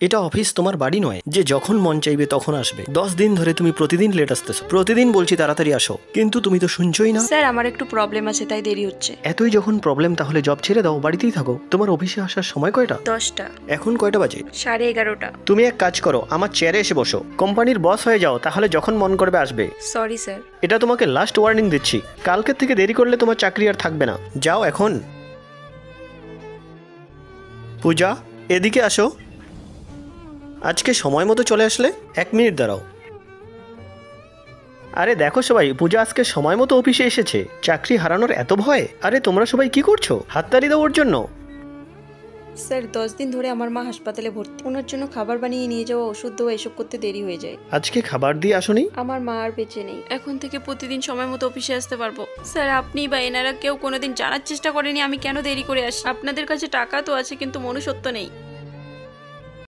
এটা অফিস, তোমার বাড়ি নয় যে যখন মন চাইবে তখন আসবে। 10 দিন ধরে তুমি প্রতিদিন লেট আসতেছো। প্রতিদিন বলছি তাড়াতাড়ি আসো, কিন্তু তুমি তো শুনছোই না। স্যার আমার একটু প্রবলেম আছে তাই দেরি হচ্ছে। এতই যখন প্রবলেম তাহলে জব ছেড়ে দাও, বাড়িতেই থাকো। তোমার অফিসে আসার সময় কয়টা? 10টা। এখন কয়টা বাজে? 11:30। তুমি এক কাজ করো, আমার চেয়ারে এসে বসো। কোম্পানির বস হয়ে যাও, তাহলে যখন মন করবে আসবে। Sorry sir. এটা তোমাকে লাস্ট ওয়ার্নিং দিচ্ছি। কালকের থেকে দেরি করলে তোমার চাকরি আর থাকবে না। যাও এখন। পূজা, এদিকে আসো। আজকে সময় মতো চলে আসলে। 1 মিনিট দাঁড়াও। আরে দেখো সবাই, পূজা আজকে সময় মতো অফিসে এসেছে। চাকরি হারানোর এত ভয়? আরে তোমরা সবাই কি করছো? হাততালি দাও ওর জন্য। স্যার 10 দিন ধরে আমার মা হাসপাতালে ভর্তি। ওনার জন্য খাবার বানিয়ে নিয়ে যাওয়া, ওষুধ দেওয়া এসব করতে দেরি হয়ে যায়। আজকে খাবার দিয়ে আসোনি? আমার মা আর বেঁচে নেই। এখন থেকে প্রতিদিন সময় মতো অফিসে আসতে পারবো। স্যার আপনি বা এনারা কেউ কোনোদিন জানার চেষ্টা করেনি আমি কেন দেরি করে আসি। আপনাদের কাছে টাকা তো আছে কিন্তু মনুষ্যত্ব নেই।